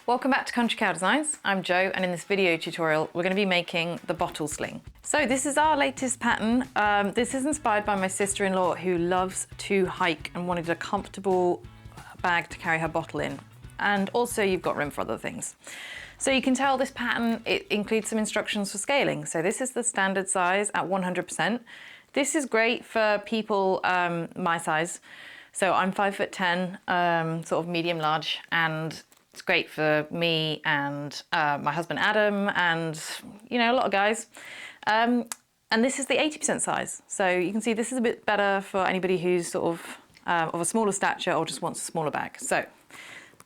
Welcome back to Country Cow Designs. I'm Jo, and in this video tutorial we're going to be making the bottle sling. So this is our latest pattern. This is inspired by my sister-in-law who loves to hike and wanted a comfortable bag to carry her bottle in. And also you've got room for other things. So you can tell this pattern, it includes some instructions for scaling. So this is the standard size at 100%. This is great for people my size. So I'm 5'10", sort of medium large, and it's great for me and my husband Adam and, you know, a lot of guys. And this is the 80% size. So you can see this is a bit better for anybody who's sort of a smaller stature or just wants a smaller bag. So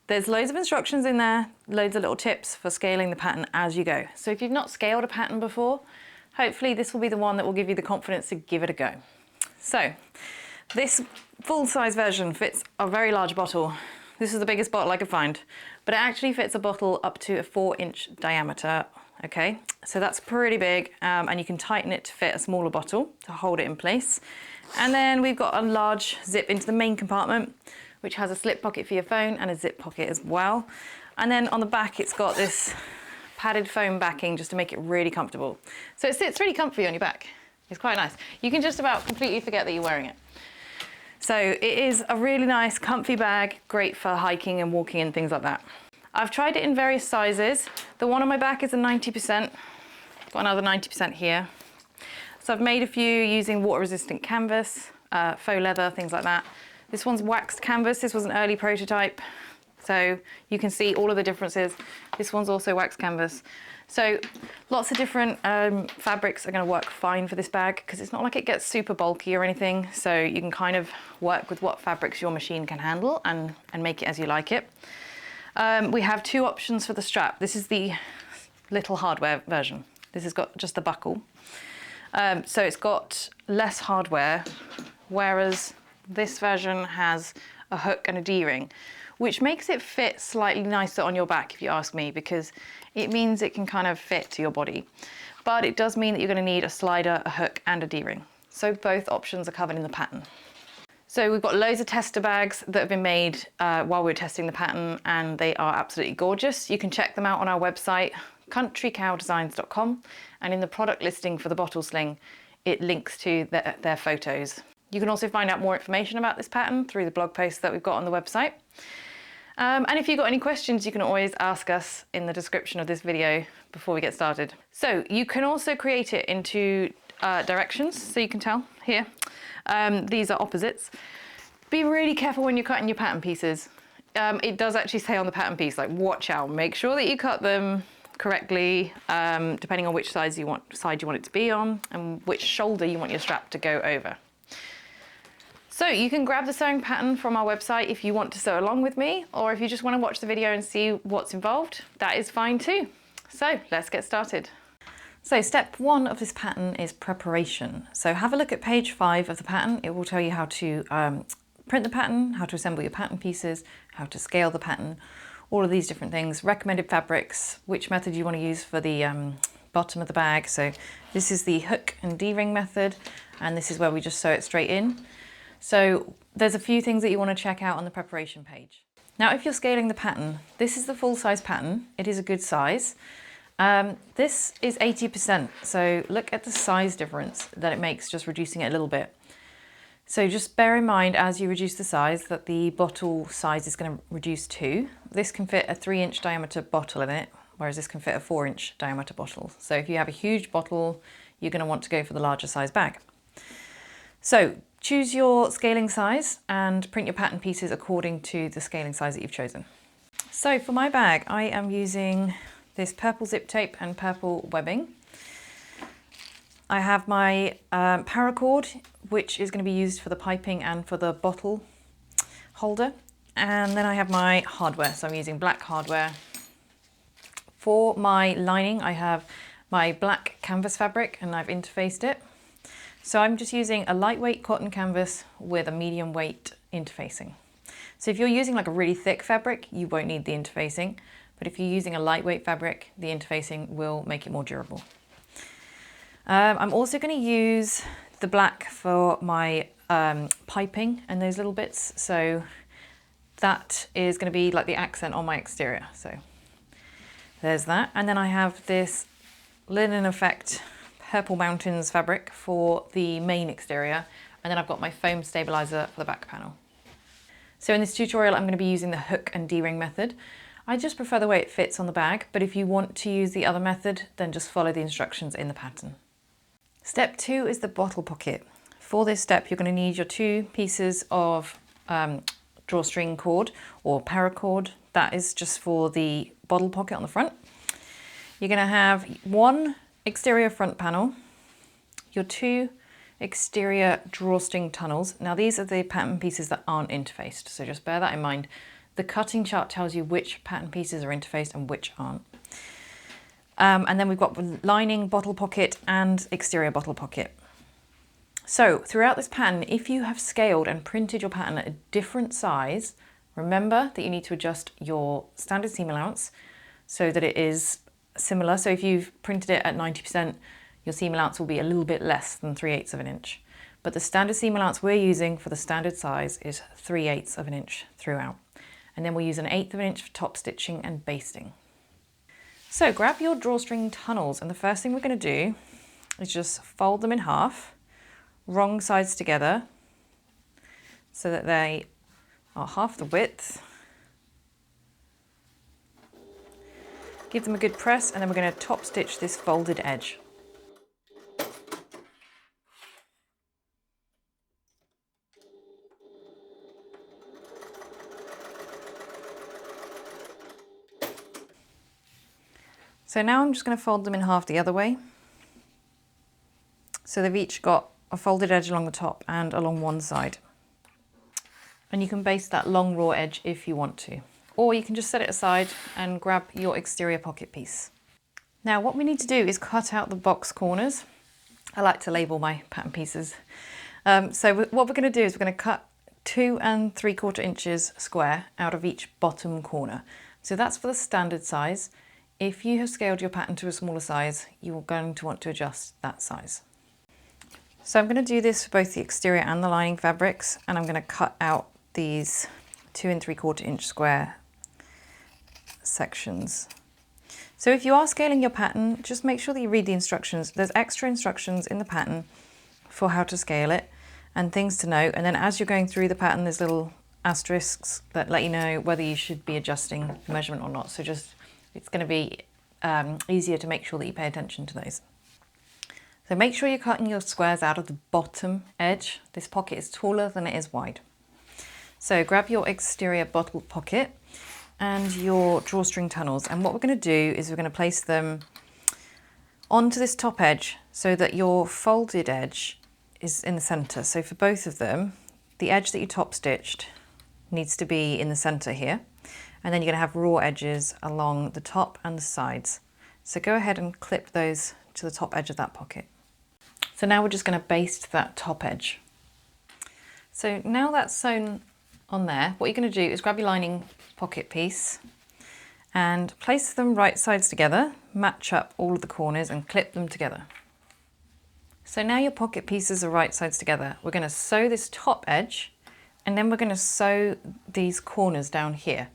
there's loads of instructions in there, loads of little tips for scaling the pattern as you go. So if you've not scaled a pattern before, hopefully this will be the one that will give you the confidence to give it a go. So this full-size version fits a very large bottle. This is the biggest bottle I could find, but it actually fits a bottle up to a 4-inch diameter, okay? So that's pretty big, and you can tighten it to fit a smaller bottle to hold it in place. And then we've got a large zip into the main compartment, which has a slip pocket for your phone and a zip pocket as well. And then on the back, it's got this padded foam backing just to make it really comfortable. So it sits really comfy on your back. It's quite nice. You can just about completely forget that you're wearing it. So it is a really nice, comfy bag, great for hiking and walking and things like that. I've tried it in various sizes. The one on my back is a 90%. Got another 90% here. So I've made a few using water-resistant canvas, faux leather, things like that. This one's waxed canvas. This was an early prototype. So you can see all of the differences. This one's also waxed canvas. So lots of different fabrics are going to work fine for this bag because it's not like it gets super bulky or anything. So you can kind of work with what fabrics your machine can handle and make it as you like it. We have two options for the strap. This is the little hardware version. This has got just the buckle. So it's got less hardware, whereas this version has a hook and a D-ring, which makes it fit slightly nicer on your back, if you ask me, because it means it can kind of fit to your body. But it does mean that you're going to need a slider, a hook, and a D-ring. So both options are covered in the pattern. So we've got loads of tester bags that have been made while we were testing the pattern, and they are absolutely gorgeous. You can check them out on our website, countrycowdesigns.com, and in the product listing for the bottle sling, it links to their photos. You can also find out more information about this pattern through the blog post that we've got on the website. And if you've got any questions, you can always ask us in the description of this video before we get started. So you can also create it into directions, so you can tell here. These are opposites. Be really careful when you're cutting your pattern pieces. It does actually say on the pattern piece, like, watch out, make sure that you cut them correctly, depending on which side you want it to be on and which shoulder you want your strap to go over. So you can grab the sewing pattern from our website if you want to sew along with me, or if you just want to watch the video and see what's involved, that is fine too. So let's get started. So step 1 of this pattern is preparation. So have a look at page 5 of the pattern. It will tell you how to print the pattern, how to assemble your pattern pieces, how to scale the pattern, all of these different things, recommended fabrics, which method you want to use for the bottom of the bag. So this is the hook and D-ring method, and this is where we just sew it straight in. So there's a few things that you want to check out on the preparation page. Now, if you're scaling the pattern, this is the full size pattern. It is a good size. This is 80%. So look at the size difference that it makes just reducing it a little bit. So just bear in mind as you reduce the size that the bottle size is going to reduce too. This can fit a 3-inch diameter bottle in it, whereas this can fit a 4-inch diameter bottle. So if you have a huge bottle, you're going to want to go for the larger size bag. So choose your scaling size and print your pattern pieces according to the scaling size that you've chosen. So for my bag, I am using this purple zip tape and purple webbing. I have my paracord, which is going to be used for the piping and for the bottle holder. And then I have my hardware, so I'm using black hardware. For my lining, I have my black canvas fabric and I've interfaced it. So I'm just using a lightweight cotton canvas with a medium weight interfacing. So if you're using like a really thick fabric, you won't need the interfacing, but if you're using a lightweight fabric, the interfacing will make it more durable. I'm also going to use the black for my piping and those little bits. So that is going to be like the accent on my exterior. So There's that. And then I have this Linen Effect Purple Mountains fabric for the main exterior. And then I've got my foam stabilizer for the back panel. So in this tutorial, I'm going to be using the hook and D-ring method. I just prefer the way it fits on the bag, but if you want to use the other method, then just follow the instructions in the pattern. Step 2 is the bottle pocket. For this step, you're going to need your 2 pieces of drawstring cord or paracord. That is just for the bottle pocket on the front. You're going to have 1 exterior front panel, your 2 exterior drawstring tunnels. Now these are the pattern pieces that aren't interfaced, so just bear that in mind. The cutting chart tells you which pattern pieces are interfaced and which aren't. And then we've got the lining bottle pocket and exterior bottle pocket. So throughout this pattern, if you have scaled and printed your pattern at a different size, remember that you need to adjust your standard seam allowance so that it is similar. So if you've printed it at 90%, your seam allowance will be a little bit less than 3/8 of an inch. But the standard seam allowance we're using for the standard size is 3/8 of an inch throughout. And then we'll use 1/8 of an inch for top stitching and basting. So grab your drawstring tunnels, and the first thing we're going to do is just fold them in half, wrong sides together, so that they are half the width. Give them a good press, and then we're going to top stitch this folded edge. So now I'm just going to fold them in half the other way. So they've each got a folded edge along the top and along one side. And you can baste that long raw edge if you want to. Or you can just set it aside and grab your exterior pocket piece. Now what we need to do is cut out the box corners. I like to label my pattern pieces. So what we're going to do is we're going to cut 2 3/4 inches square out of each bottom corner. So that's for the standard size. If you have scaled your pattern to a smaller size, you're going to want to adjust that size. So I'm going to do this for both the exterior and the lining fabrics, and I'm going to cut out these 2 3/4 inch square sections. So if you are scaling your pattern, just make sure that you read the instructions. There's extra instructions in the pattern for how to scale it and things to note. And then as you're going through the pattern, there's little asterisks that let you know whether you should be adjusting the measurement or not. So just it's going to be easier to make sure that you pay attention to those. So make sure you're cutting your squares out of the bottom edge. This pocket is taller than it is wide. So grab your exterior bottle pocket and your drawstring tunnels. And what we're going to do is we're going to place them onto this top edge so that your folded edge is in the center. So for both of them, the edge that you top stitched needs to be in the center here. And then you're going to have raw edges along the top and the sides. So go ahead and clip those to the top edge of that pocket. So now we're just going to baste that top edge. So now that's sewn on there, what you're going to do is grab your lining pocket piece and place them right sides together, match up all of the corners and clip them together. So now your pocket pieces are right sides together. We're going to sew this top edge and then we're going to sew these corners down here.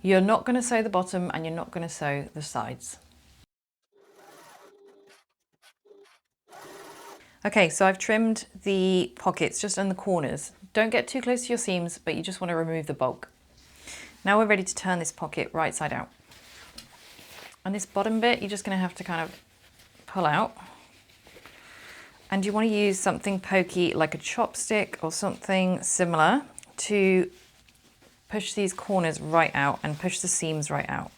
You're not going to sew the bottom and you're not going to sew the sides. Okay, so I've trimmed the pockets just on the corners. Don't get too close to your seams, but you just want to remove the bulk. Now we're ready to turn this pocket right side out. And this bottom bit, you're just going to have to kind of pull out. And you want to use something pokey like a chopstick or something similar to push these corners right out and push the seams right out.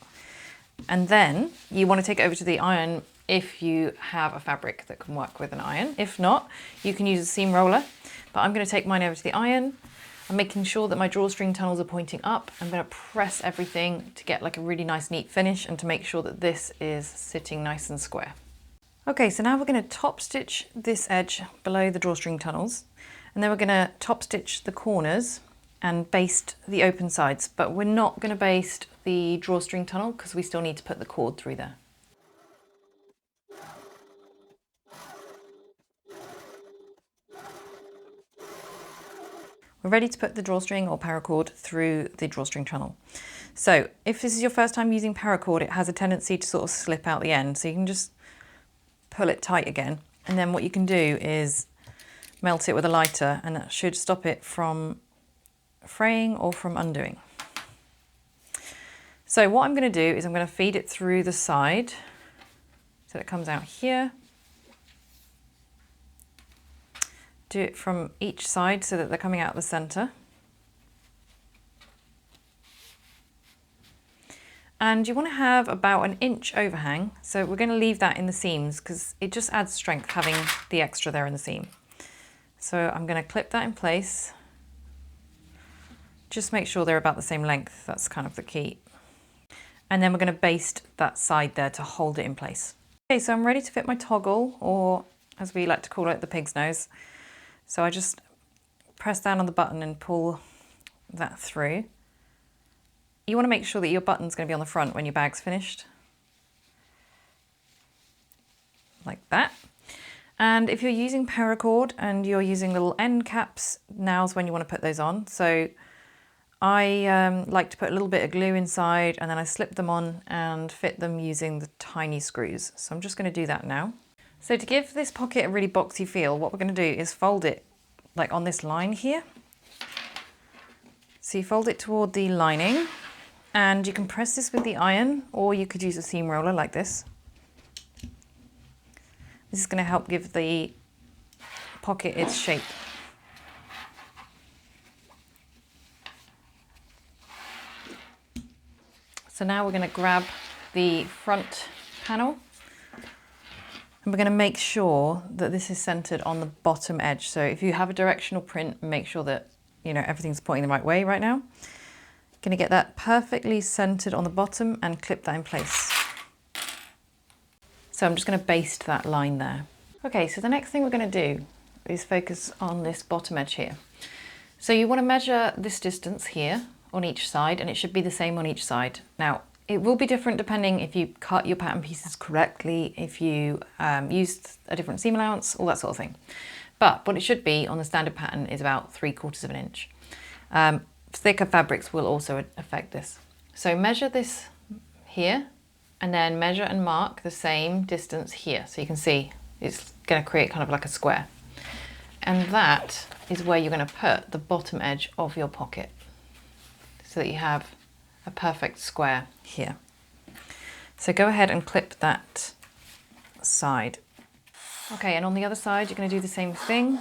And then you want to take it over to the iron if you have a fabric that can work with an iron. If not, you can use a seam roller, but I'm going to take mine over to the iron. I'm making sure that my drawstring tunnels are pointing up. I'm going to press everything to get like a really nice neat finish and to make sure that this is sitting nice and square. Okay, so now we're going to top stitch this edge below the drawstring tunnels, and then we're going to top stitch the corners and baste the open sides, but we're not going to baste the drawstring tunnel because we still need to put the cord through there. We're ready to put the drawstring or paracord through the drawstring tunnel. So if this is your first time using paracord, it has a tendency to sort of slip out the end. So you can just pull it tight again. And then what you can do is melt it with a lighter, and that should stop it from fraying or from undoing. So what I'm going to do is I'm going to feed it through the side so it comes out here. Do it from each side so that they're coming out of the center. And you want to have about an inch overhang. So we're going to leave that in the seams because it just adds strength having the extra there in the seam. So I'm going to clip that in place. Just make sure they're about the same length. That's kind of the key. And then we're going to baste that side there to hold it in place. Okay, so I'm ready to fit my toggle, or as we like to call it, the pig's nose. So I just press down on the button and pull that through. You want to make sure that your button's going to be on the front when your bag's finished. Like that. And if you're using paracord and you're using little end caps, now's when you want to put those on. So I like to put a little bit of glue inside, and then I slip them on and fit them using the tiny screws. So I'm just going to do that now. So to give this pocket a really boxy feel, what we're going to do is fold it like on this line here. So you fold it toward the lining, and you can press this with the iron, or you could use a seam roller like this. This is going to help give the pocket its shape. So now we're going to grab the front panel, and we're going to make sure that this is centered on the bottom edge. So if you have a directional print, make sure that everything's pointing the right way right now. Going to get that perfectly centered on the bottom and clip that in place. So I'm just going to baste that line there. Okay, so the next thing we're going to do is focus on this bottom edge here. So you want to measure this distance here on each side, and it should be the same on each side. Now, it will be different depending if you cut your pattern pieces correctly, if you used a different seam allowance, all that sort of thing. But what it should be on the standard pattern is about 3/4 of an inch. Thicker fabrics will also affect this. So measure this here, and then measure and mark the same distance here. So you can see it's going to create kind of like a square. And that is where you're going to put the bottom edge of your pocket, so that you have a perfect square here. So go ahead and clip that side. Okay, and on the other side, you're going to do the same thing.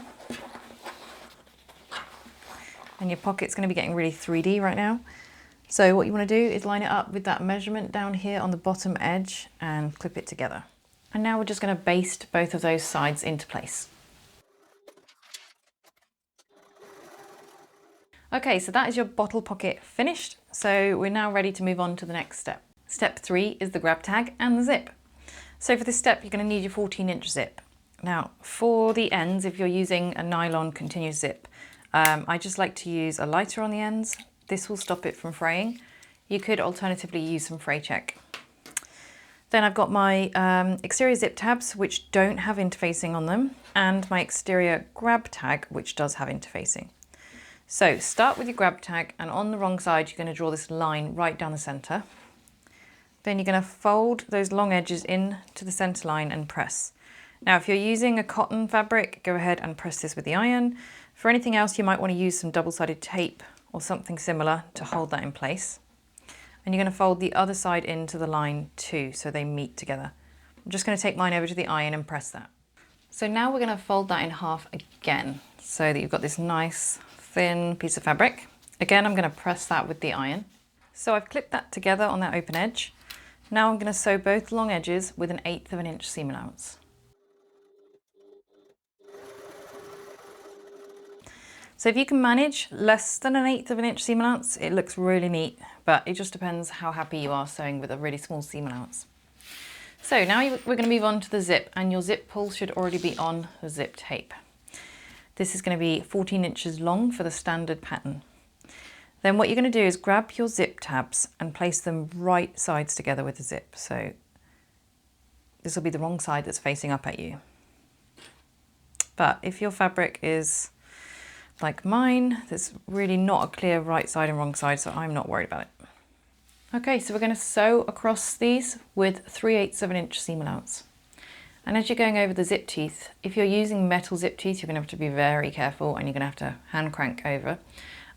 And your pocket's going to be getting really 3D right now. So what you want to do is line it up with that measurement down here on the bottom edge and clip it together. And now we're just going to baste both of those sides into place. Okay, so that is your bottle pocket finished. So we're now ready to move on to the next step. Step 3 is the grab tag and the zip. So for this step, you're going to need your 14-inch zip. Now, for the ends, if you're using a nylon continuous zip, I just like to use a lighter on the ends. This will stop it from fraying. You could alternatively use some fray check. Then I've got my exterior zip tabs, which don't have interfacing on them, and my exterior grab tag, which does have interfacing. So start with your grab tag, and on the wrong side, you're going to draw this line right down the center. Then you're going to fold those long edges in to the center line and press. Now, if you're using a cotton fabric, go ahead and press this with the iron. For anything else, you might want to use some double-sided tape or something similar to hold that in place. And you're going to fold the other side into the line too, so they meet together. I'm just going to take mine over to the iron and press that. So now we're going to fold that in half again, so that you've got this nice thin piece of fabric. Again, I'm going to press that with the iron. So I've clipped that together on that open edge. Now I'm going to sew both long edges with 1/8 of an inch seam allowance. So if you can manage less than 1/8 of an inch seam allowance, it looks really neat, but it just depends how happy you are sewing with a really small seam allowance. So now we're going to move on to the zip, and your zip pull should already be on the zip tape. This is going to be 14 inches long for the standard pattern. Then what you're going to do is grab your zip tabs and place them right sides together with the zip. So this will be the wrong side that's facing up at you. But if your fabric is like mine, there's really not a clear right side and wrong side, so I'm not worried about it. Okay, so we're going to sew across these with 3/8 of an inch seam allowance. And as you're going over the zip teeth, if you're using metal zip teeth, you're going to have to be very careful and you're going to have to hand crank over.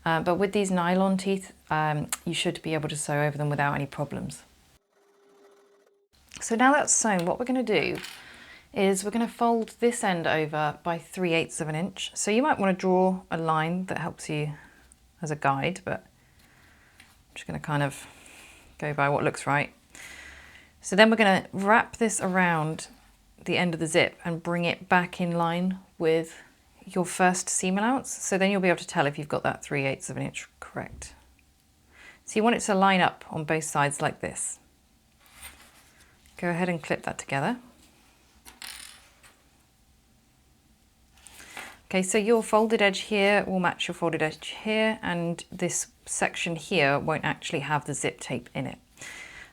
But with these nylon teeth, you should be able to sew over them without any problems. So now that's sewn, what we're going to do is we're going to fold this end over by 3/8 of an inch. So you might want to draw a line that helps you as a guide, but I'm just going to kind of go by what looks right. So then we're going to wrap this around the end of the zip and bring it back in line with your first seam allowance. So then you'll be able to tell if you've got that 3/8 of an inch correct. So you want it to line up on both sides like this. Go ahead and clip that together. Okay, so your folded edge here will match your folded edge here, and this section here won't actually have the zip tape in it.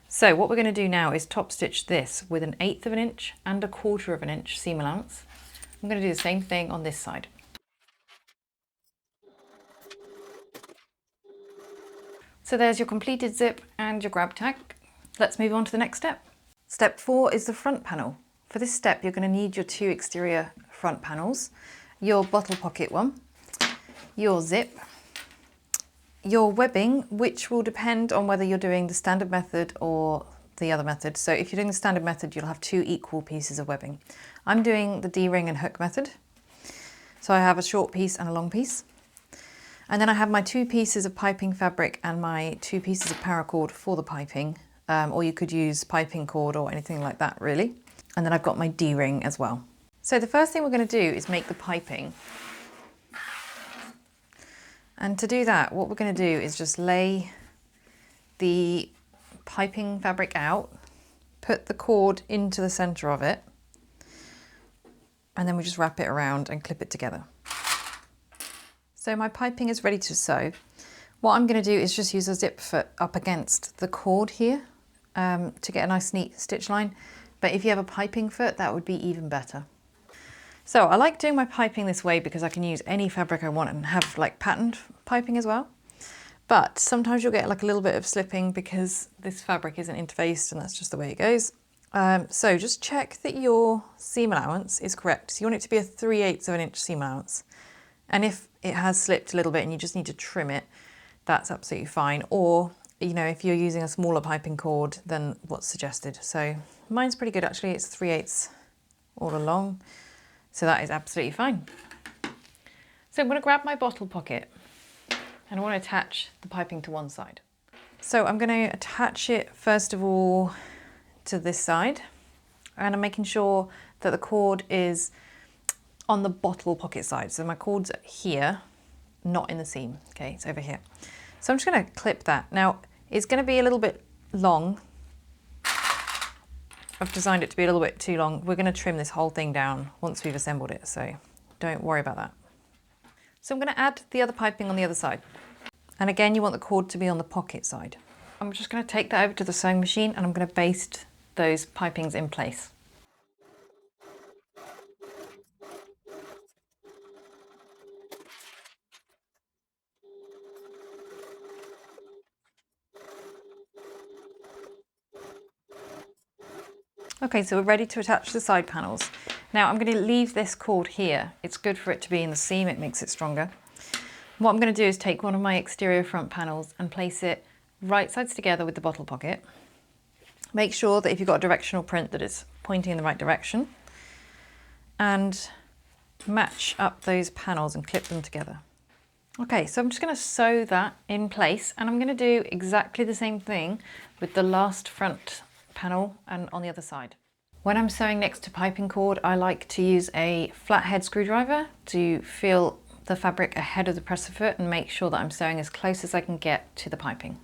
So what we're going to do now is top stitch this with 1/8 of an inch and 1/4 of an inch seam allowance. I'm going to do the same thing on this side. So there's your completed zip and your grab tag. Let's move on to the next step. Step 4 is the front panel. For this step, you're going to need your 2 exterior front panels, your bottle pocket one, your zip, your webbing, which will depend on whether you're doing the standard method or the other method. So if you're doing the standard method, you'll have 2 equal pieces of webbing. I'm doing the D-ring and hook method. So I have a short piece and a long piece. And then I have my 2 pieces of piping fabric and my 2 pieces of paracord for the piping, or you could use piping cord or anything like that really. And then I've got my D-ring as well. So the first thing we're going to do is make the piping. And to do that, what we're going to do is just lay the piping fabric out, put the cord into the center of it, and then we just wrap it around and clip it together. So my piping is ready to sew. What I'm going to do is just use a zip foot up against the cord here to get a nice neat stitch line. But if you have a piping foot, that would be even better. So I like doing my piping this way because I can use any fabric I want and have like patterned piping as well. But sometimes you'll get like a little bit of slipping because this fabric isn't interfaced, and that's just the way it goes. So just check that your seam allowance is correct. So you want it to be a 3/8 of an inch seam allowance. And if it has slipped a little bit and you just need to trim it, that's absolutely fine. Or, you know, if you're using a smaller piping cord than what's suggested. So mine's pretty good actually, it's 3/8 all along. So that is absolutely fine. So I'm going to grab my bottle pocket and I want to attach the piping to one side. So I'm going to attach it first of all to this side, and I'm making sure that the cord is on the bottle pocket side. So my cord's here, not in the seam. Okay, it's over here. So I'm just going to clip that. Now it's going to be a little bit long. I've designed it to be a little bit too long. We're going to trim this whole thing down once we've assembled it, so don't worry about that. So I'm going to add the other piping on the other side. And again, you want the cord to be on the pocket side. I'm just going to take that over to the sewing machine and I'm going to baste those pipings in place. Okay, so we're ready to attach the side panels. Now I'm going to leave this cord here. It's good for it to be in the seam, it makes it stronger. What I'm going to do is take one of my exterior front panels and place it right sides together with the bottle pocket. Make sure that if you've got a directional print that it's pointing in the right direction, and match up those panels and clip them together. Okay, so I'm just going to sew that in place, and I'm going to do exactly the same thing with the last front panel and on the other side. When I'm sewing next to piping cord, I like to use a flathead screwdriver to feel the fabric ahead of the presser foot and make sure that I'm sewing as close as I can get to the piping.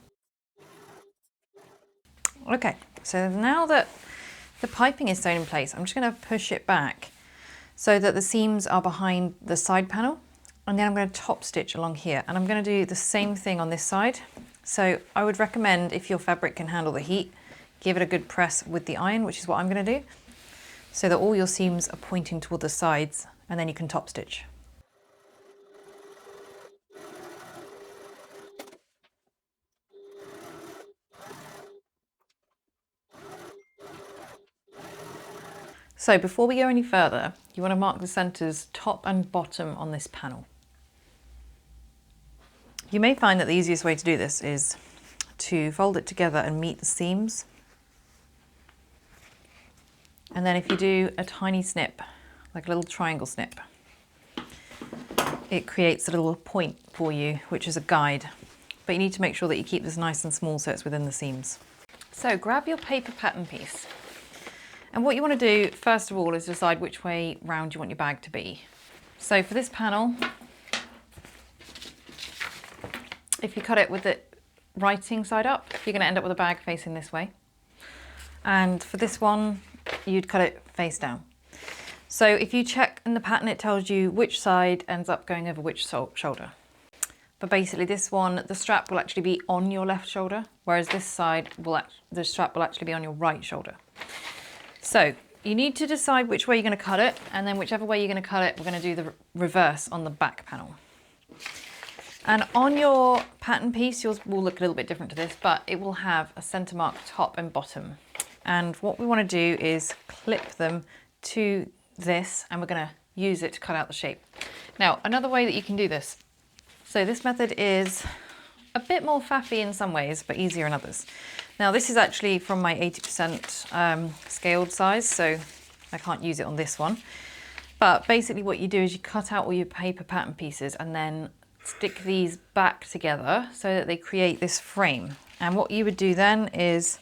Okay, so now that the piping is sewn in place, I'm just going to push it back so that the seams are behind the side panel, and then I'm going to top stitch along here, and I'm going to do the same thing on this side. So I would recommend, if your fabric can handle the heat, give it a good press with the iron, which is what I'm going to do, so that all your seams are pointing toward the sides, and then you can top stitch. So before we go any further, you want to mark the centers top and bottom on this panel. You may find that the easiest way to do this is to fold it together and meet the seams. And then if you do a tiny snip, like a little triangle snip, it creates a little point for you, which is a guide. But you need to make sure that you keep this nice and small so it's within the seams. So grab your paper pattern piece. And what you want to do, first of all, is decide which way round you want your bag to be. So for this panel, if you cut it with it writing side up, you're going to end up with a bag facing this way. And for this one, you'd cut it face down. So if you check in the pattern, it tells you which side ends up going over which shoulder. But basically this one, the strap will actually be on your left shoulder, whereas this side, the strap will actually be on your right shoulder. So you need to decide which way you're going to cut it, and then whichever way you're going to cut it, we're going to do the reverse on the back panel. And on your pattern piece, yours will look a little bit different to this, but it will have a center mark top and bottom. And what we want to do is clip them to this, and we're going to use it to cut out the shape. Now, another way that you can do this. So this method is a bit more faffy in some ways, but easier in others. Now this is actually from my 80% scaled size, so I can't use it on this one. But basically what you do is you cut out all your paper pattern pieces and then stick these back together so that they create this frame. And what you would do then is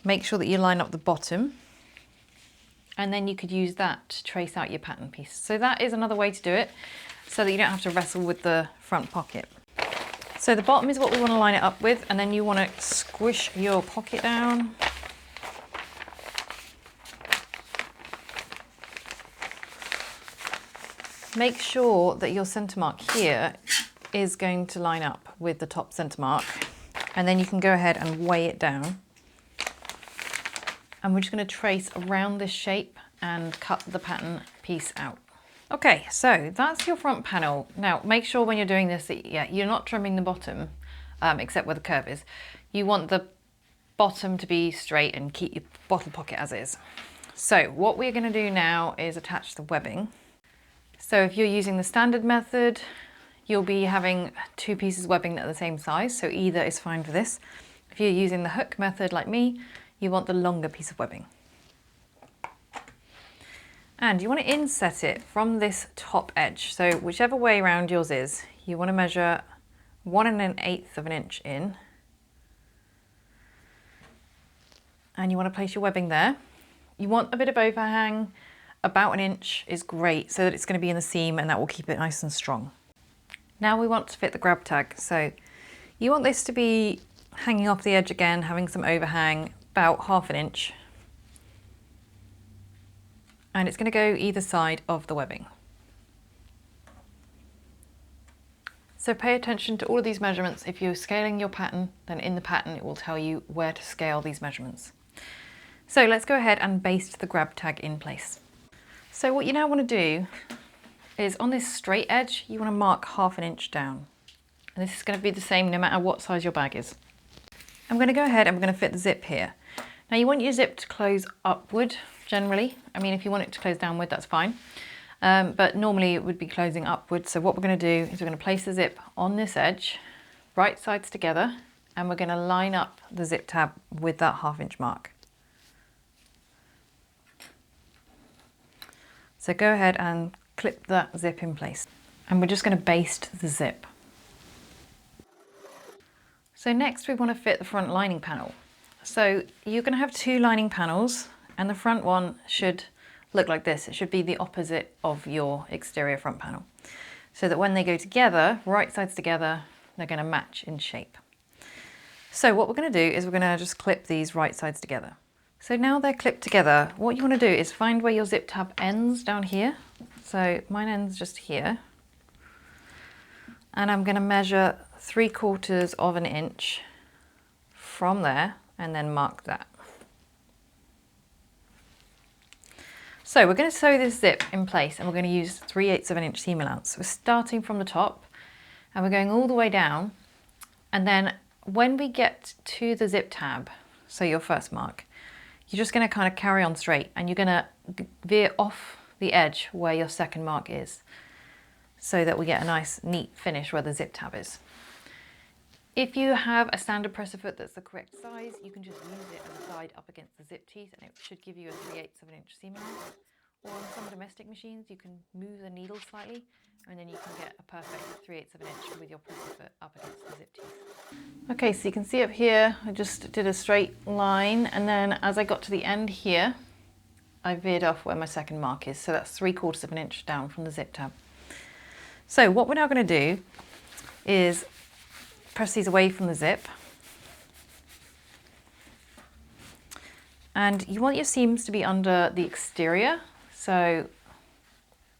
make sure that you line up the bottom, and then you could use that to trace out your pattern piece. So that is another way to do it, so that you don't have to wrestle with the front pocket. So the bottom is what we want to line it up with, and then you want to squish your pocket down. Make sure that your center mark here is going to line up with the top center mark, and then you can go ahead and weigh it down. And we're just going to trace around this shape and cut the pattern piece out. Okay, so that's your front panel. Now make sure when you're doing this that you're not trimming the bottom, except where the curve is. You want the bottom to be straight and keep your bottle pocket as is. So what we're going to do now is attach the webbing. So if you're using the standard method, you'll be having two pieces of webbing that are the same size, so either is fine for this. If you're using the hook method like me, you want the longer piece of webbing. And you want to inset it from this top edge. So whichever way around yours is, you want to measure 1 1/8 of an inch in. And you want to place your webbing there. You want a bit of overhang. About 1 inch is great, so that it's going to be in the seam, and that will keep it nice and strong. Now we want to fit the grab tag. So you want this to be hanging off the edge again, having some overhang, about 1/2 inch. And it's going to go either side of the webbing. So pay attention to all of these measurements. If you're scaling your pattern, then in the pattern it will tell you where to scale these measurements. So let's go ahead and baste the grab tag in place. So what you now want to do is on this straight edge, you want to mark 1/2 inch down. And this is going to be the same no matter what size your bag is. I'm going to go ahead and we're going to fit the zip here. Now you want your zip to close upward generally. I mean, if you want it to close downward, that's fine. But normally it would be closing upward. So what we're going to do is we're going to place the zip on this edge, right sides together, and we're going to line up the zip tab with that 1/2 inch mark. So go ahead and clip that zip in place. And we're just going to baste the zip. So next we want to fit the front lining panel. So you're going to have 2 lining panels, and the front one should look like this. It should be the opposite of your exterior front panel, so that when they go together, right sides together, they're going to match in shape. So what we're going to do is we're going to just clip these right sides together. So now they're clipped together, what you want to do is find where your zip tab ends down here. So mine ends just here. And I'm going to measure 3/4 of an inch from there and then mark that. So we're going to sew this zip in place, and we're going to use 3/8 of an inch seam allowance. We're starting from the top and we're going all the way down, and then when we get to the zip tab, so your first mark, you're just going to kind of carry on straight, and you're going to veer off the edge where your second mark is, so that we get a nice neat finish where the zip tab is. If you have a standard presser foot that's the correct size, you can just use it as a guide up against the zip teeth, and it should give you a 3/8 of an inch seam allowance. Or on some domestic machines, you can move the needle slightly, and then you can get a perfect 3/8 of an inch with your presser foot up against the zip teeth. Okay, so you can see up here, I just did a straight line, and then as I got to the end here, I veered off where my second mark is. So that's 3/4 of an inch down from the zip tab. So what we're now going to do is press these away from the zip. And you want your seams to be under the exterior. So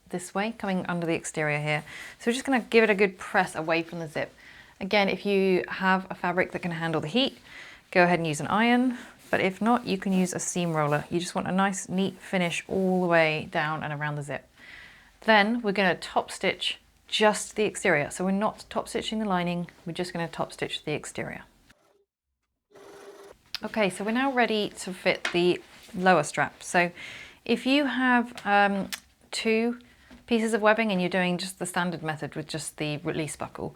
this way, coming under the exterior here. So we're just going to give it a good press away from the zip. Again, if you have a fabric that can handle the heat, go ahead and use an iron. But if not, you can use a seam roller. You just want a nice, neat finish all the way down and around the zip. Then we're going to top stitch just the exterior. So we're not top stitching the lining, we're just going to top stitch the exterior. Okay, so we're now ready to fit the lower strap. So if you have 2 pieces of webbing and you're doing just the standard method with just the release buckle,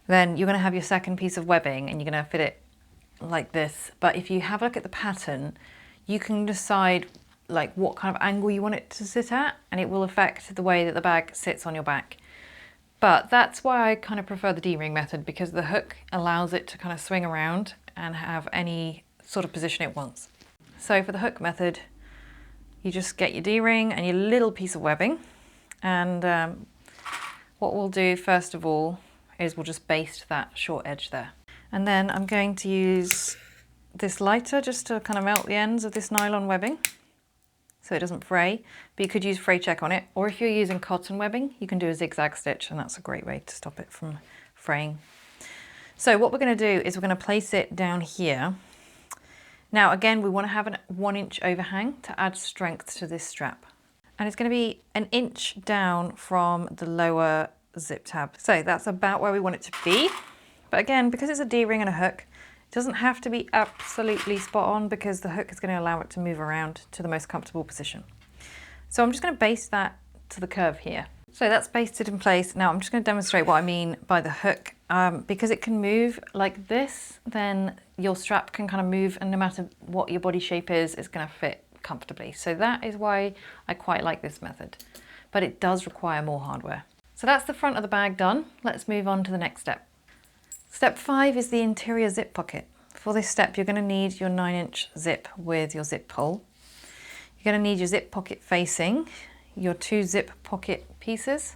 then you're going to have your second piece of webbing and you're going to fit it like this. But if you have a look at the pattern, you can decide like what kind of angle you want it to sit at, and it will affect the way that the bag sits on your back. But that's why I kind of prefer the D-ring method, because the hook allows it to kind of swing around and have any sort of position it wants. So for the hook method, you just get your D-ring and your little piece of webbing. And what we'll do first of all is we'll just baste that short edge there. And then I'm going to use this lighter just to kind of melt the ends of this nylon webbing, so it doesn't fray, but you could use fray check on it, or if you're using cotton webbing, you can do a zigzag stitch, and that's a great way to stop it from fraying. So what we're going to do is we're going to place it down here. Now again, we want to have a 1-inch overhang to add strength to this strap, and it's going to be 1 inch down from the lower zip tab. So that's about where we want it to be. But again, because it's a D-ring and a hook, it doesn't have to be absolutely spot on, because the hook is going to allow it to move around to the most comfortable position. So I'm just going to baste that to the curve here. So that's basted in place. Now I'm just going to demonstrate what I mean by the hook. Because it can move like this, then your strap can kind of move, and no matter what your body shape is, it's going to fit comfortably. So that is why I quite like this method, but it does require more hardware. So that's the front of the bag done. Let's move on to the next step. Step 5 is the interior zip pocket. For this step, you're going to need your 9-inch zip with your zip pull. You're going to need your zip pocket facing, your 2 zip pocket pieces,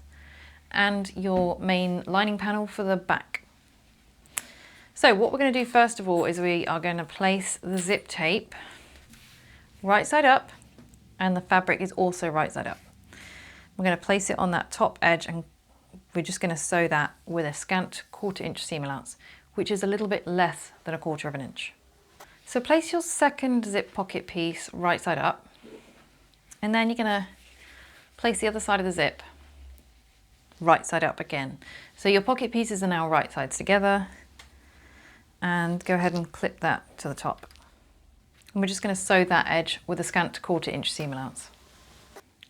and your main lining panel for the back. So what we're going to do first of all is we are going to place the zip tape right side up, and the fabric is also right side up. We're going to place it on that top edge, and we're just going to sew that with a scant 1/4 inch seam allowance, which is a little bit less than 1/4 of an inch. So place your second zip pocket piece right side up, and then you're going to place the other side of the zip right side up again. So your pocket pieces are now right sides together, and go ahead and clip that to the top. And we're just going to sew that edge with a scant 1/4 inch seam allowance.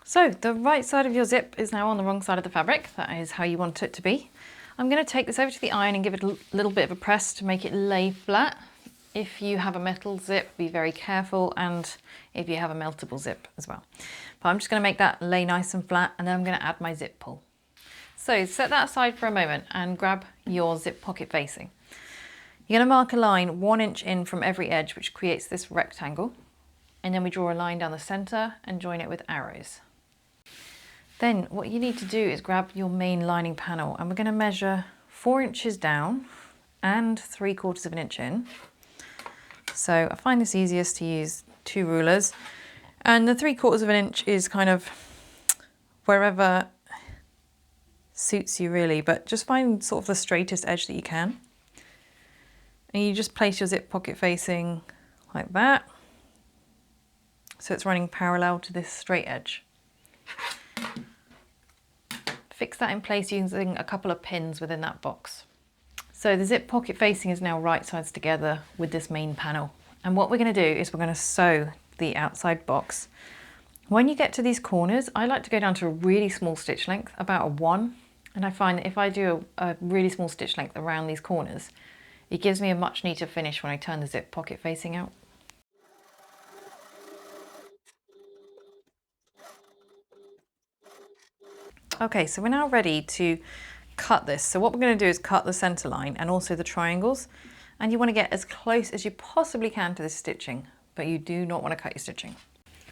So the right side of your zip is now on the wrong side of the fabric. That is how you want it to be. I'm going to take this over to the iron and give it a little bit of a press to make it lay flat. If you have a metal zip, be very careful, and if you have a meltable zip as well. But I'm just going to make that lay nice and flat, and then I'm going to add my zip pull. So set that aside for a moment and grab your zip pocket facing. You're going to mark a line 1 inch in from every edge, which creates this rectangle. And then we draw a line down the center and join it with arrows. Then what you need to do is grab your main lining panel, and we're going to measure 4 inches down and 3/4 of an inch in. So I find this easiest to use 2 rulers, and the 3/4 of an inch is kind of wherever suits you really, but just find sort of the straightest edge that you can. And you just place your zip pocket facing like that, so it's running parallel to this straight edge. Fix that in place using a couple of pins within that box. So the zip pocket facing is now right sides together with this main panel, And what we're going to do is we're going to sew the outside box. When you get to these corners, I like to go down to a really small stitch length, about a 1. And I find that if I do a really small stitch length around these corners, it gives me a much neater finish when I turn the zip pocket facing out. Okay, so we're now ready to cut this. So what we're going to do is cut the center line and also the triangles. And you want to get as close as you possibly can to this stitching, but you do not want to cut your stitching.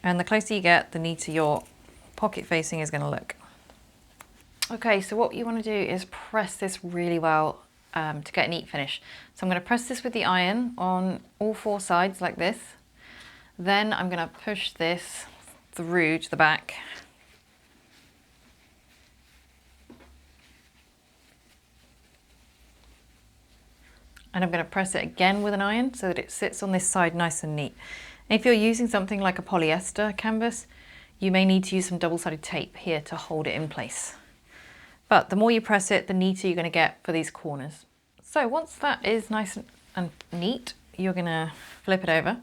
And the closer you get, the neater your pocket facing is going to look. Okay, so what you want to do is press this really well to get a neat finish. So I'm going to press this with the iron on all 4 sides like this. Then I'm going to push this through to the back. And I'm going to press it again with an iron so that it sits on this side nice and neat. And if you're using something like a polyester canvas, you may need to use some double-sided tape here to hold it in place. But the more you press it, the neater you're going to get for these corners. So once that is nice and neat, you're going to flip it over.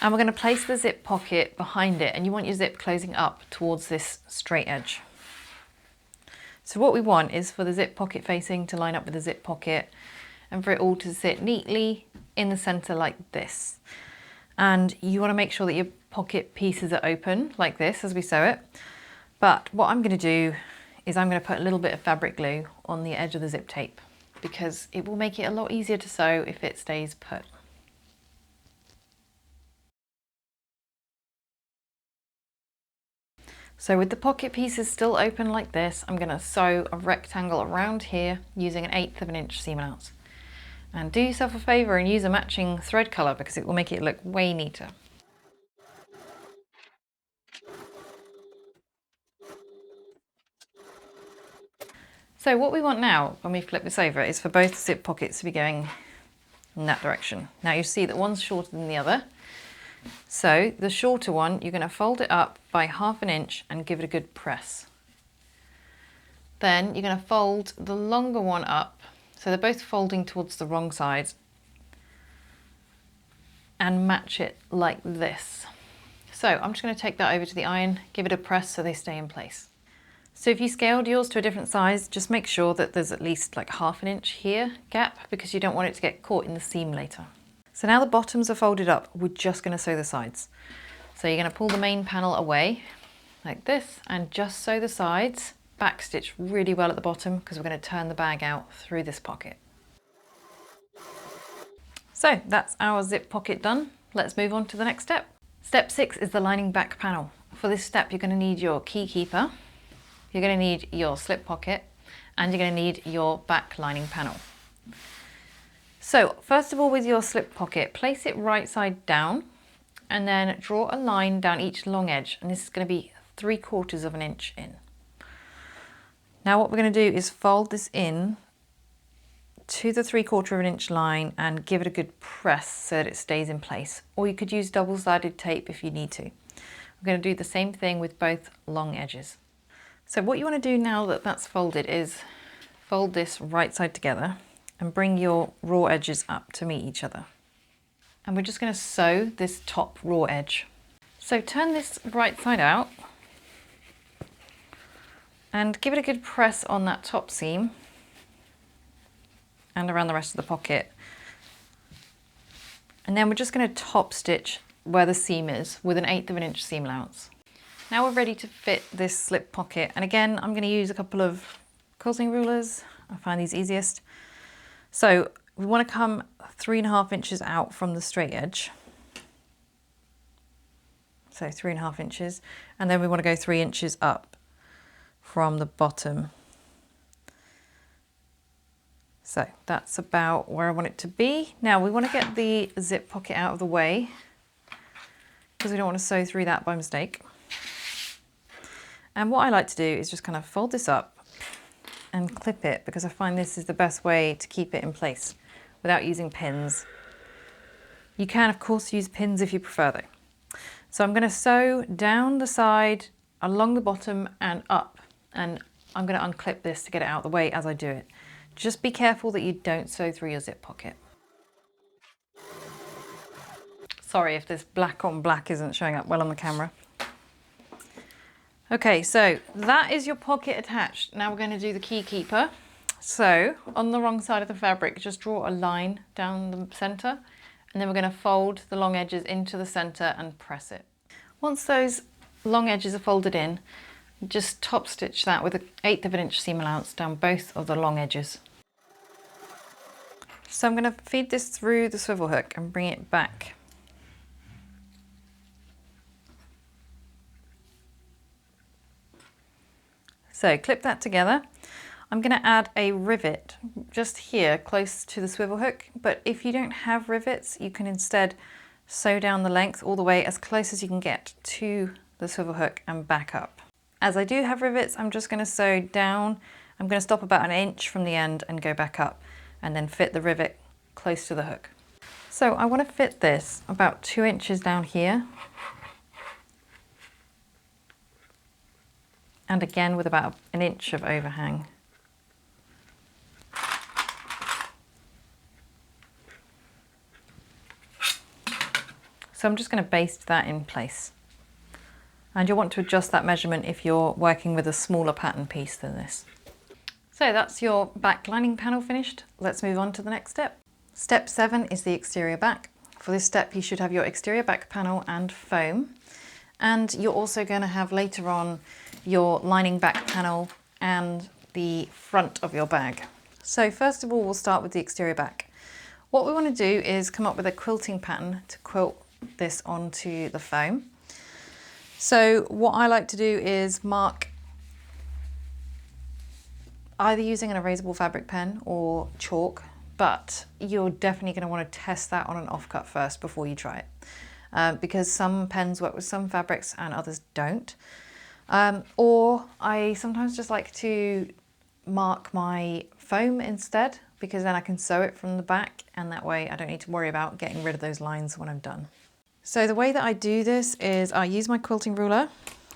And we're going to place the zip pocket behind it, and you want your zip closing up towards this straight edge. So what we want is for the zip pocket facing to line up with the zip pocket, and for it all to sit neatly in the center like this. And you want to make sure that your pocket pieces are open like this as we sew it. But what I'm going to do is I'm going to put a little bit of fabric glue on the edge of the zip tape, because it will make it a lot easier to sew if it stays put. So with the pocket pieces still open like this, I'm going to sew a rectangle around here using an 1/8 of an inch seam allowance. And do yourself a favour and use a matching thread colour, because it will make it look way neater. So what we want now, when we flip this over, is for both zip pockets to be going in that direction. Now you see that one's shorter than the other. So the shorter one, you're going to fold it up by 1/2 inch and give it a good press. Then you're going to fold the longer one up, so they're both folding towards the wrong side, and match it like this. So I'm just going to take that over to the iron, give it a press so they stay in place. So if you scaled yours to a different size, just make sure that there's at least like 1/2 inch here gap, because you don't want it to get caught in the seam later. So now the bottoms are folded up, we're just going to sew the sides. So you're going to pull the main panel away like this and just sew the sides, back stitch really well at the bottom, because we're going to turn the bag out through this pocket. So that's our zip pocket done. Let's move on to the next step. Step 6 is the lining back panel. For this step, you're going to need your key keeper, you're going to need your slip pocket, and you're going to need your back lining panel. So first of all, with your slip pocket, place it right side down and then draw a line down each long edge, and this is going to be 3/4 of an inch in. Now what we're going to do is fold this in to the 3/4 of an inch line and give it a good press so that it stays in place, or you could use double-sided tape if you need to. We're going to do the same thing with both long edges. So what you want to do now that that's folded is fold this right side together and bring your raw edges up to meet each other. And we're just going to sew this top raw edge. So turn this right side out and give it a good press on that top seam and around the rest of the pocket. And then we're just going to top stitch where the seam is with an 1/8 of an inch seam allowance. Now we're ready to fit this slip pocket, and again I'm going to use a couple of quilting rulers. I find these easiest. So we want to come 3.5 inches out from the straight edge. So 3.5 inches, and then we want to go 3 inches up from the bottom. So that's about where I want it to be. Now we want to get the zip pocket out of the way, because we don't want to sew through that by mistake. And what I like to do is just kind of fold this up and clip it, because I find this is the best way to keep it in place without using pins. You can of course use pins if you prefer though. So I'm going to sew down the side, along the bottom and up, and I'm going to unclip this to get it out of the way as I do it. Just be careful that you don't sew through your zip pocket. Sorry if this black on black isn't showing up well on the camera. Okay, so that is your pocket attached. Now we're going to do the key keeper. So on the wrong side of the fabric, just draw a line down the center, and then we're going to fold the long edges into the center and press it. Once those long edges are folded in, just top stitch that with 1/8 of an inch seam allowance down both of the long edges. So I'm going to feed this through the swivel hook and bring it back. So clip that together. I'm going to add a rivet just here close to the swivel hook, but if you don't have rivets, you can instead sew down the length all the way as close as you can get to the swivel hook and back up. As I do have rivets, I'm just going to sew down. I'm going to stop about 1 inch from the end and go back up, and then fit the rivet close to the hook. So I want to fit this about 2 inches down here, and again with about 1 inch of overhang. So I'm just going to baste that in place. And you'll want to adjust that measurement if you're working with a smaller pattern piece than this. So that's your back lining panel finished. Let's move on to the next step. Step 7 is the exterior back. For this step, you should have your exterior back panel and foam. And you're also going to have later on your lining back panel and the front of your bag. So first of all, we'll start with the exterior back. What we want to do is come up with a quilting pattern to quilt this onto the foam. So what I like to do is mark either using an erasable fabric pen or chalk, but you're definitely going to want to test that on an offcut first before you try it, because some pens work with some fabrics and others don't. Or I sometimes just like to mark my foam instead, because then I can sew it from the back, and that way I don't need to worry about getting rid of those lines when I'm done. So the way that I do this is I use my quilting ruler,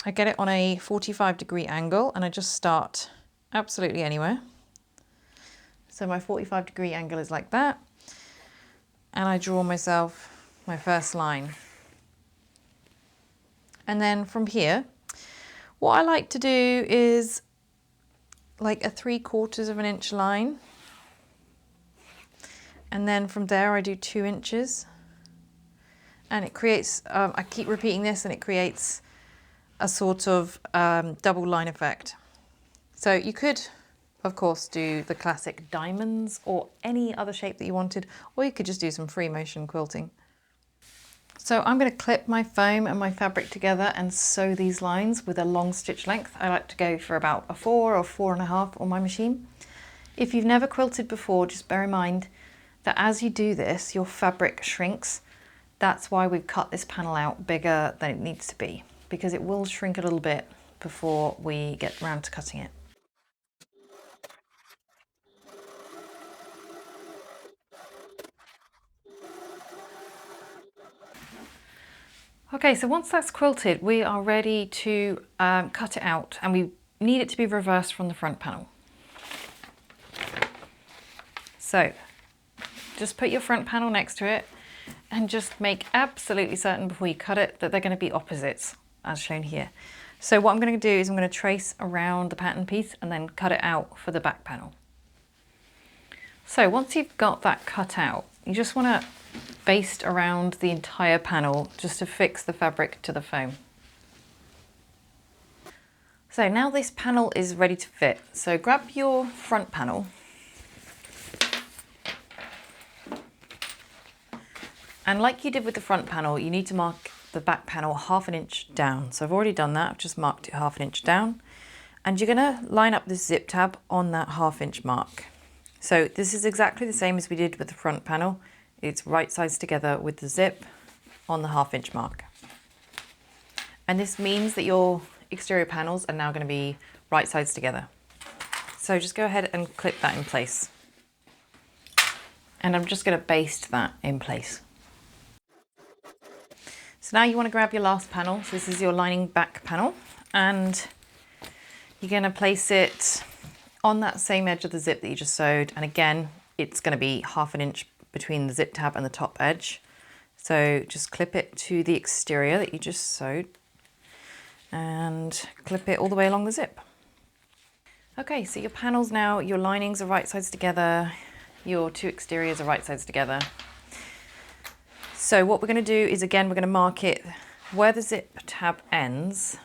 I get it on a 45-degree angle, and I just start absolutely anywhere. So my 45-degree angle is like that, and I draw myself my first line. And then from here, what I like to do is like a 3/4 of an inch line. And then from there I do 2 inches. And it creates, I keep repeating this, and it creates a sort of double line effect. So you could, of course, do the classic diamonds or any other shape that you wanted, or you could just do some free motion quilting. So I'm going to clip my foam and my fabric together and sew these lines with a long stitch length. I like to go for about a 4 or 4.5 on my machine. If you've never quilted before, just bear in mind that as you do this, your fabric shrinks. That's why we've cut this panel out bigger than it needs to be, because it will shrink a little bit before we get around to cutting it. Okay, so once that's quilted, we are ready to cut it out, and we need it to be reversed from the front panel. So just put your front panel next to it, and just make absolutely certain before you cut it that they're going to be opposites, as shown here. So what I'm going to do is I'm going to trace around the pattern piece and then cut it out for the back panel. So once you've got that cut out, you just want to baste around the entire panel just to fix the fabric to the foam. So now this panel is ready to fit. So grab your front panel and like you did with the front panel, you need to mark the back panel 1/2 inch down. So I've already done that, I've just marked it 1/2 inch down. And you're gonna line up this zip tab on that 1/2 inch mark. So this is exactly the same as we did with the front panel. It's right sides together with the zip on the 1/2 inch mark. And this means that your exterior panels are now gonna be right sides together. So just go ahead and clip that in place. And I'm just gonna baste that in place. So now you want to grab your last panel. So this is your lining back panel, and you're going to place it on that same edge of the zip that you just sewed. And again, it's going to be 1/2 inch between the zip tab and the top edge. So just clip it to the exterior that you just sewed and clip it all the way along the zip. Okay, so your panels now, your linings are right sides together, your two exteriors are right sides together. So what we're going to do is, again, we're going to mark it where the zip tab ends.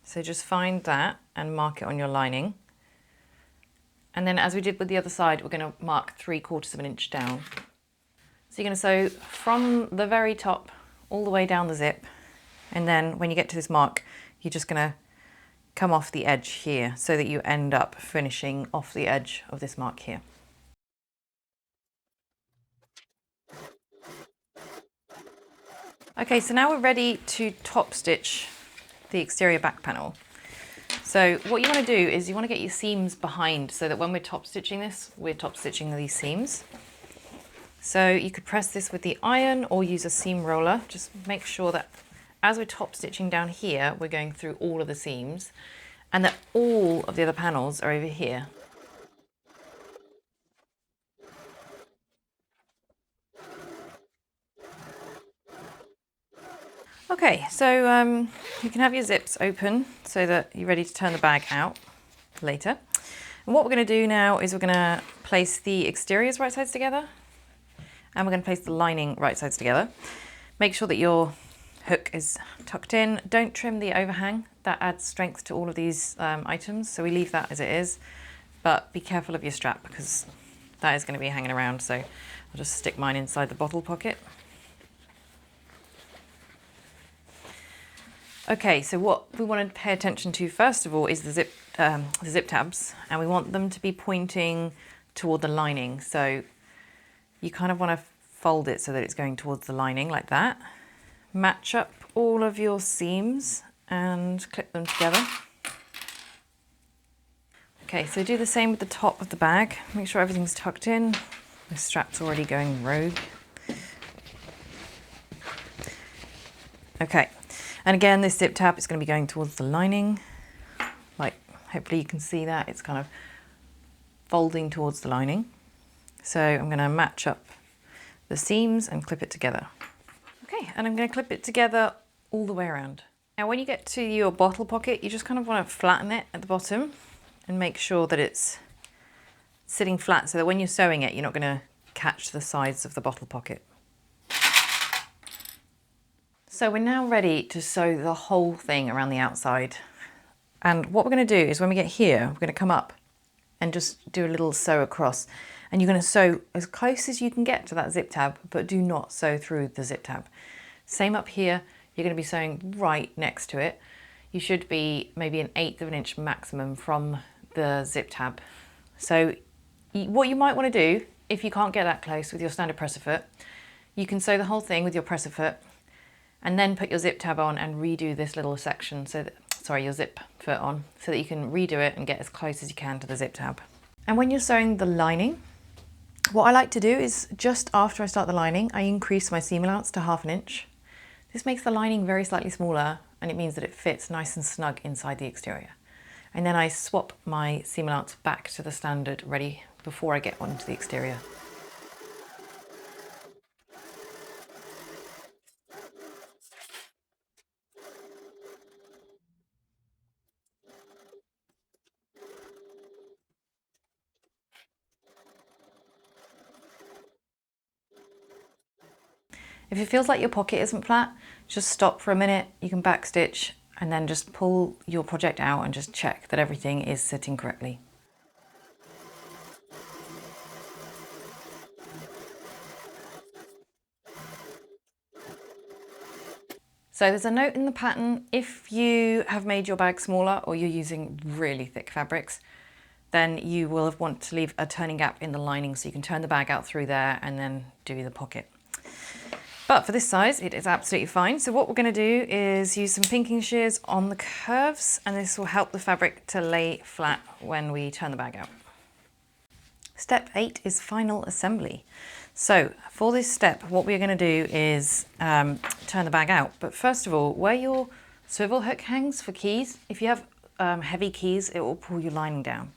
So just find that and mark it on your lining. And then as we did with the other side, we're going to mark 3/4 of an inch down. So you're going to sew from the very top all the way down the zip. And then when you get to this mark, you're just going to come off the edge here so that you end up finishing off the edge of this mark here. Okay, so now we're ready to top stitch the exterior back panel. So what you want to do is you want to get your seams behind so that when we're top stitching this, we're top stitching these seams. So you could press this with the iron or use a seam roller. Just make sure that as we're top stitching down here, we're going through all of the seams and that all of the other panels are over here. Okay, so you can have your zips open so that you're ready to turn the bag out later. And what we're going to do now is we're going to place the exteriors right sides together and we're going to place the lining right sides together. Make sure that your hook is tucked in. Don't trim the overhang. That adds strength to all of these items, so we leave that as it is. But be careful of your strap because that is going to be hanging around, so I'll just stick mine inside the bottle pocket. Okay, so what we want to pay attention to first of all is the zip tabs, and we want them to be pointing toward the lining. So you kind of want to fold it so that it's going towards the lining like that. Match up all of your seams and clip them together. Okay, so do the same with the top of the bag. Make sure everything's tucked in. The strap's already going rogue. Okay. And again, this zip tab is going to be going towards the lining. Like, hopefully you can see that. It's kind of folding towards the lining. So I'm going to match up the seams and clip it together. Okay, and I'm going to clip it together all the way around. Now when you get to your bottle pocket, you just kind of want to flatten it at the bottom and make sure that it's sitting flat so that when you're sewing it, you're not going to catch the sides of the bottle pocket. So we're now ready to sew the whole thing around the outside. And what we're going to do is when we get here, we're going to come up and just do a little sew across. And you're going to sew as close as you can get to that zip tab, but do not sew through the zip tab. Same up here, you're going to be sewing right next to it. You should be maybe 1/8 of an inch maximum from the zip tab. So what you might want to do, if you can't get that close with your standard presser foot, you can sew the whole thing with your presser foot and then put your zip tab on and redo this little section, so that, sorry, your zip foot on, so that you can redo it and get as close as you can to the zip tab. And when you're sewing the lining, what I like to do is just after I start the lining, I increase my seam allowance to 1/2 inch. This makes the lining very slightly smaller and it means that it fits nice and snug inside the exterior. And then I swap my seam allowance back to the standard ready before I get onto the exterior. If it feels like your pocket isn't flat, just stop for a minute, you can backstitch and then just pull your project out and just check that everything is sitting correctly. So there's a note in the pattern, if you have made your bag smaller or you're using really thick fabrics, then you will want to leave a turning gap in the lining so you can turn the bag out through there and then do the pocket. But for this size, it is absolutely fine. So what we're going to do is use some pinking shears on the curves, and this will help the fabric to lay flat when we turn the bag out. Step 8 is final assembly. So for this step, what we're going to do is turn the bag out. But first of all, where your swivel hook hangs for keys, if you have heavy keys, it will pull your lining down.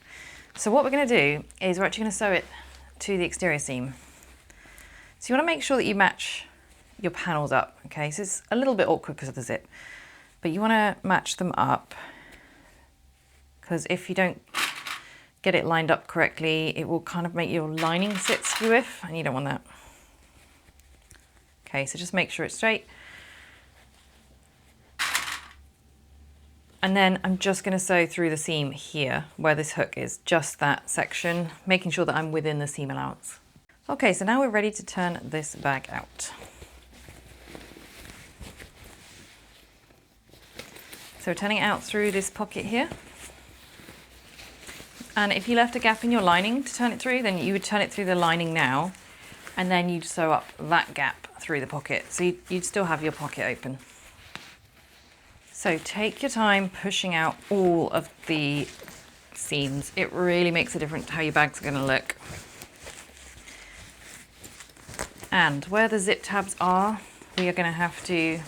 So what we're going to do is we're actually going to sew it to the exterior seam. So you want to make sure that you match your panels up, okay? So it's a little bit awkward because of the zip, but you want to match them up, because if you don't get it lined up correctly, it will kind of make your lining sit skew-iff, and you don't want that. Okay, so just make sure it's straight. And then I'm just going to sew through the seam here where this hook is, just that section, making sure that I'm within the seam allowance. Okay, so now we're ready to turn this bag out. So turning it out through this pocket here. And if you left a gap in your lining to turn it through, then you would turn it through the lining now, and then you'd sew up that gap through the pocket. So you'd still have your pocket open. So take your time pushing out all of the seams. It really makes a difference to how your bag's going to look. And where the zip tabs are, we are going to have to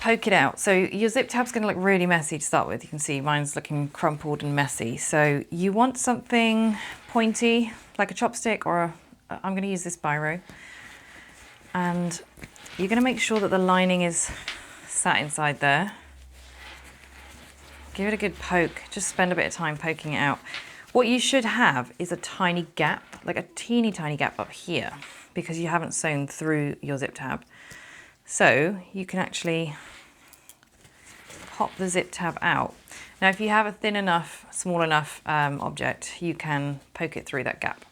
poke it out. So your zip tab's going to look really messy to start with. You can see mine's looking crumpled and messy. So you want something pointy, like a chopstick, or I'm going to use this biro. And you're going to make sure that the lining is sat inside there. Give it a good poke. Just spend a bit of time poking it out. What you should have is a tiny gap, like a teeny tiny gap up here, because you haven't sewn through your zip tab. So you can actually pop the zip tab out. Now if you have a thin enough, small enough object, you can poke it through that gap.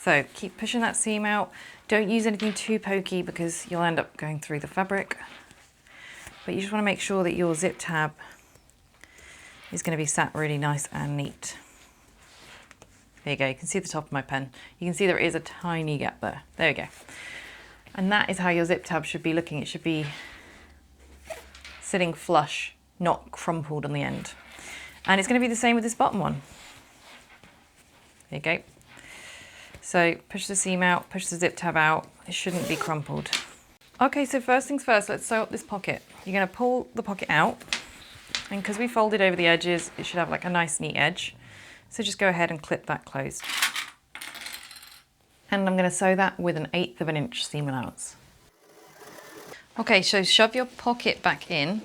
So keep pushing that seam out. Don't use anything too pokey because you'll end up going through the fabric. But you just want to make sure that your zip tab is going to be sat really nice and neat. There you go, you can see the top of my pen. You can see there is a tiny gap there. There we go. And that is how your zip tab should be looking. It should be sitting flush, not crumpled on the end. And it's going to be the same with this bottom one. There you go. So push the seam out, push the zip tab out. It shouldn't be crumpled. Okay, so first things first, let's sew up this pocket. You're going to pull the pocket out, and because we folded over the edges, it should have like a nice neat edge. So just go ahead and clip that closed. And I'm going to sew that with an 1/8 of an inch seam allowance. Okay, so shove your pocket back in.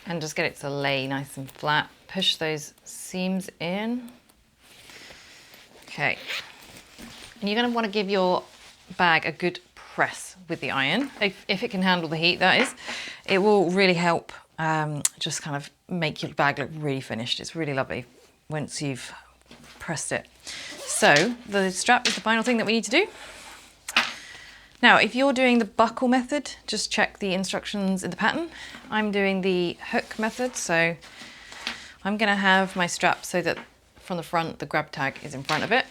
And just get it to lay nice and flat. Push those seams in. Okay. And you're going to want to give your bag a good press with the iron, if it can handle the heat, that is. It will really help just kind of make your bag look really finished. It's really lovely once you've pressed it. So the strap is the final thing that we need to do. Now, if you're doing the buckle method, just check the instructions in the pattern. I'm doing the hook method, so I'm going to have my strap so that from the front, the grab tag is in front of it.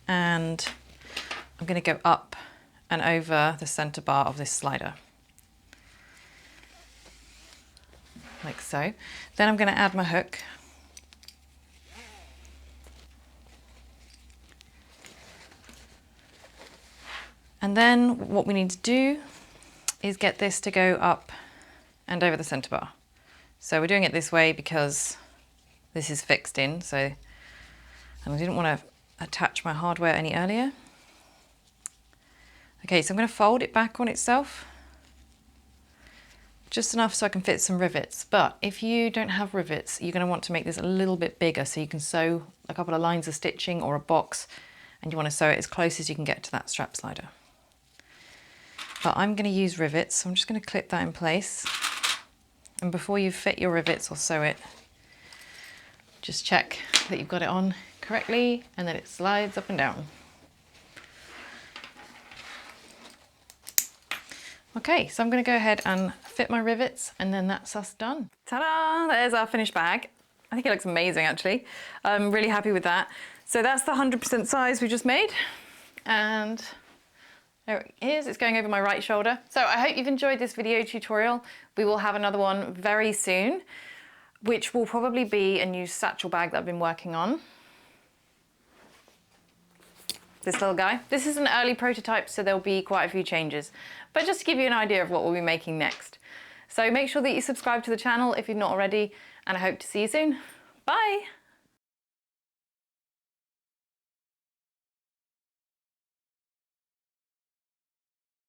And I'm going to go up and over the center bar of this slider. Like so. Then I'm going to add my hook. And then what we need to do is get this to go up and over the center bar. So we're doing it this way because this is fixed in, so, and I didn't want to attach my hardware any earlier. Okay, so I'm going to fold it back on itself, just enough so I can fit some rivets. But if you don't have rivets, you're going to want to make this a little bit bigger so you can sew a couple of lines of stitching or a box, and you want to sew it as close as you can get to that strap slider. But I'm going to use rivets, so I'm just going to clip that in place. And before you fit your rivets or sew it, just check that you've got it on correctly and that it slides up and down. Okay, so I'm going to go ahead and fit my rivets, and then that's us done. Ta-da! There's our finished bag. I think it looks amazing, actually. I'm really happy with that. So that's the 100% size we just made. And there it is, it's going over my right shoulder. So I hope you've enjoyed this video tutorial. We will have another one very soon, which will probably be a new satchel bag that I've been working on. This little guy. This is an early prototype, so there'll be quite a few changes, but just to give you an idea of what we'll be making next. So make sure that you subscribe to the channel if you've not already, and I hope to see you soon. Bye.